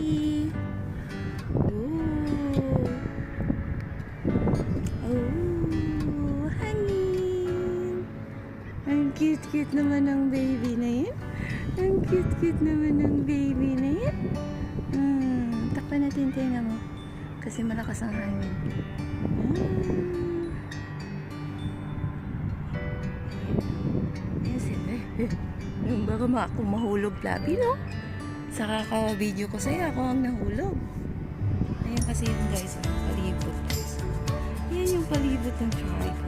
Floppy. Oh. Oh, hangin. Ang cute-cute naman ng baby na yan. Ang cute-cute naman ng baby na yan. Takpan natin tenga mo. Kasi malakas ang hangin. Yes, yung baka ako mahulog, Floppy, no? Sa kaka-video ko sa'yo, ako ang nahulog. Ayan kasi yun, guys, ang palibot, guys. Yan yung palibot ng tribe.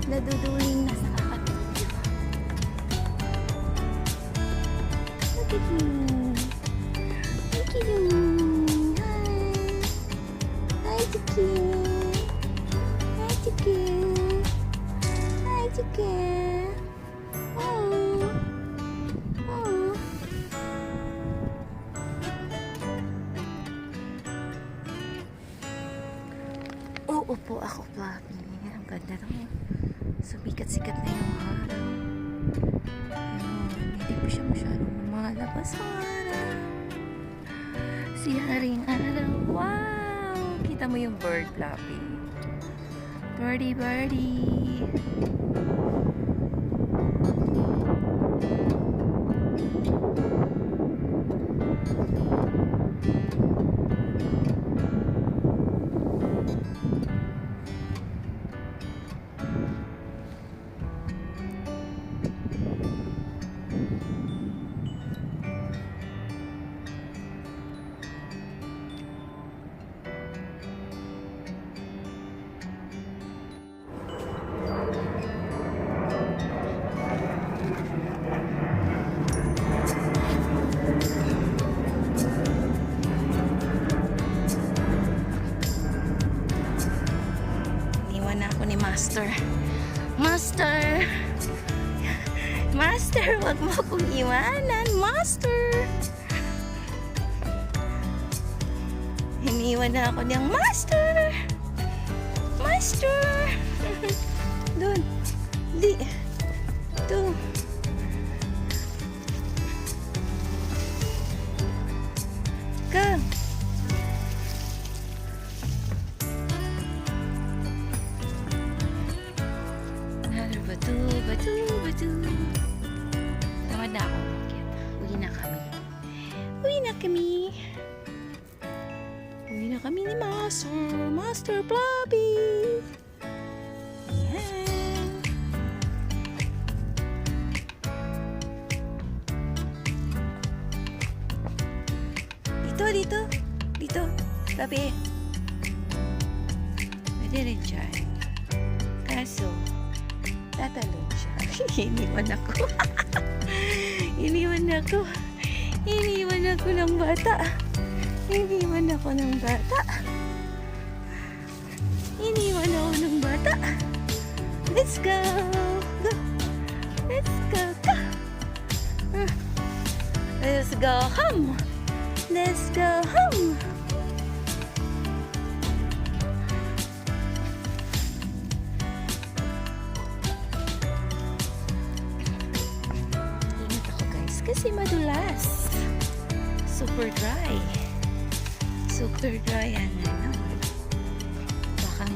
Naduduling na sa kakapit. Look at you. Look at you. Hi. Hi, Chiki. Hi, Chiki. Hi, Chiki. Oh. Oh. Oo po ako, Floppy. Ang ganda naman. Sumikat-sikat na yung araw. Ayun, hindi pa siya masyadong lumalabas sa araw. Si Haring Araw. Wow! Kita mo yung bird, Floppy. Birdie, birdie. Master. Master! Master, wag mo akong iwanan. Master! Iniwan na ako niyang Master! Master! Doon. Di. Doon. Come. Batu. Tamad na ako umakyat. Uwi na kami. kami ni Master Floppy. Yan. Dito. Floppy. Pwede rin dyan. Kaso, tatalon siya. Iniwan ako. Iniwan ako ng bata. Iniwan ako ng bata. Let's go. Let's go. Let's go home. Let's go home. Ingat ako guys kasi madulas. Super dry yan, ano. Baka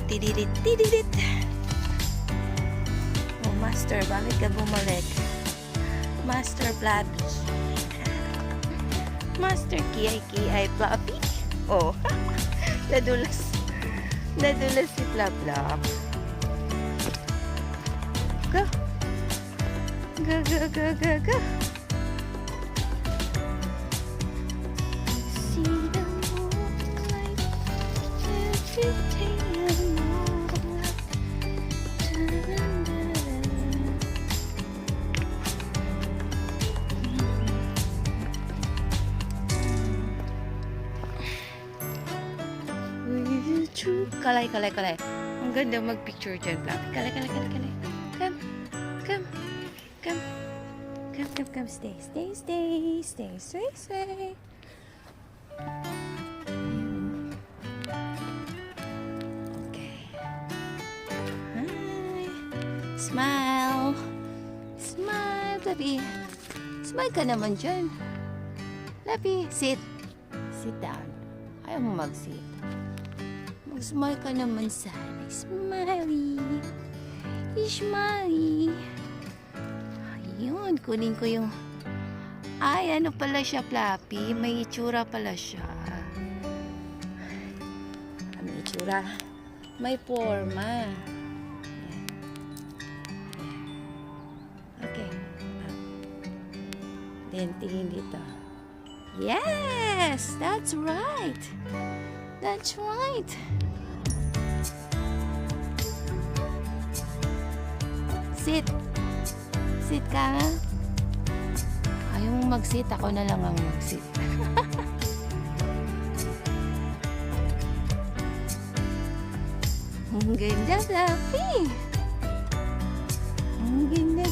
tidilit. Oh, Master, bakit ka bumalik? Master Floppy. Master Kiyay Floppy. Oh, nadulas si Flop. Go. Kalay. Ang ganda mag-picture dyan, Floppy. Kalay. Come. Stay. Okay. Hi. Smile, Floppy. Smile ka naman dyan. Floppy, sit down. Ayaw mo mag-sit. Mag-smile ka naman sana. Smiley. Ayun, kunin ko yung... Ay, ano pala siya, Floppy? May itsura pala siya. May itsura. May forma. Okay. Then, tingin dito. Yes! That's right! Sit ka nga. Ayaw mong mag-sit, ako na lang ang mag-sit. Ang ganda, Floppy. Ang ganda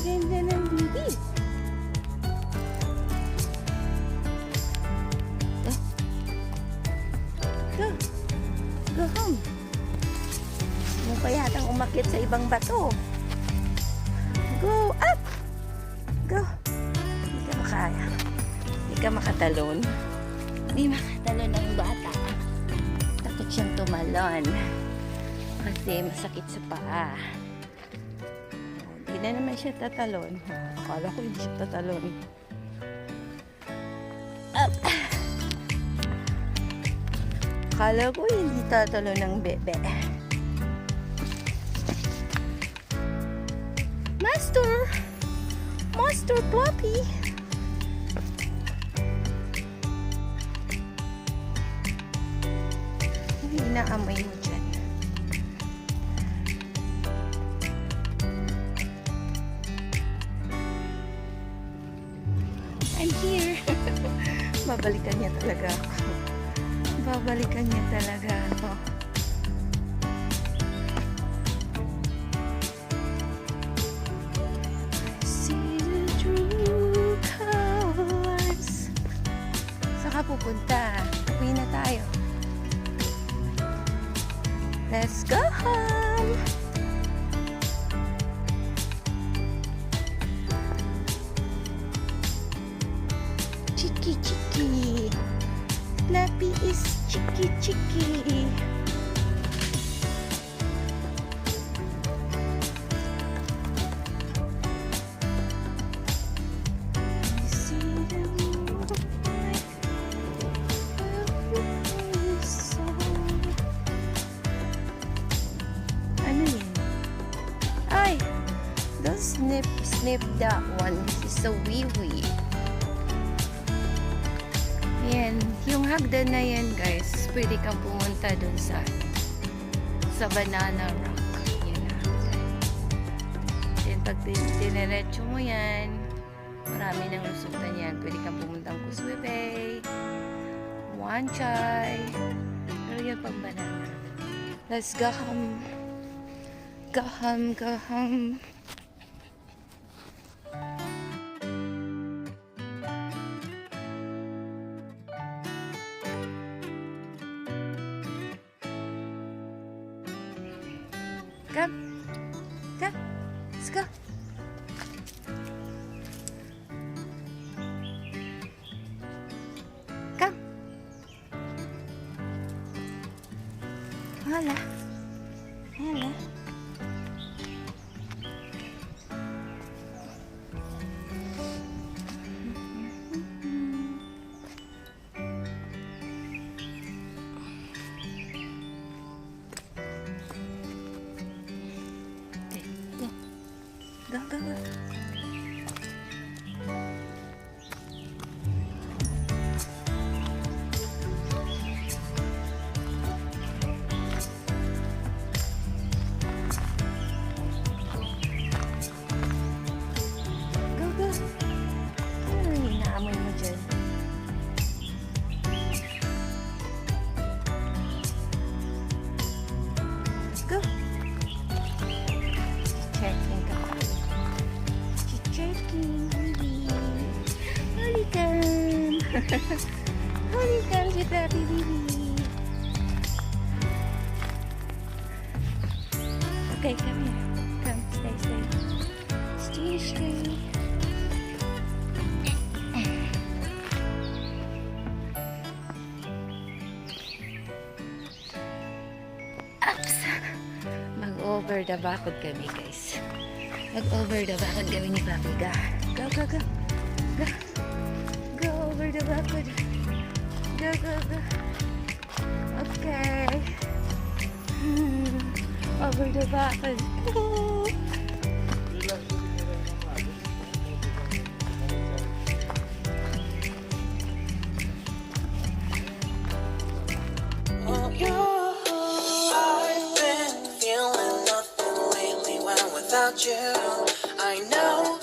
ng baby. Go home. Mo pa yatang umakyat sa ibang bato. Go up! Go! Hindi ka makatalon. Hindi makatalon ang bata. Takot siyang tumalon. Kasi masakit sa paa. Hindi na naman siya tatalon. Akala ko hindi siya tatalon. Up! Akala ko hindi tatalon ng bebe. Master Floppy. Inaamoy mo dyan. I'm here. Babalikan niya talaga ako. Pupunta. Uwi na tayo. Let's go home. Chiki. Floppy is chiki. Snip that one. This is a wee-wee. Yan. Yung hagdan na yan, guys, pwede kang pumunta dun sa Banana Rock. Yan na hagdan. Then, pag diniretso mo yan, marami ng lusutan yan. Pwede kang pumuntang Kuswe Bay, Wanchay. Pero yan pang banana. Let's go home. Go home, go home. Come. Come. Let's go. Come. Hola. Hola. Go, go, go. Go, go. Ano yung inaamoy mo dyan? Go. Checking ka. Checking. Halikan. Halikan si Floppy Baby. Okay, come here. Come, stay. Stay. Ups! Mag-over the backwood kami, guys. Mag-over the backwood kami ni Floppy. Go. Go over the backwood. Go. Okay. Over the backwood. Oh. I've been feeling nothing lately when without you. I know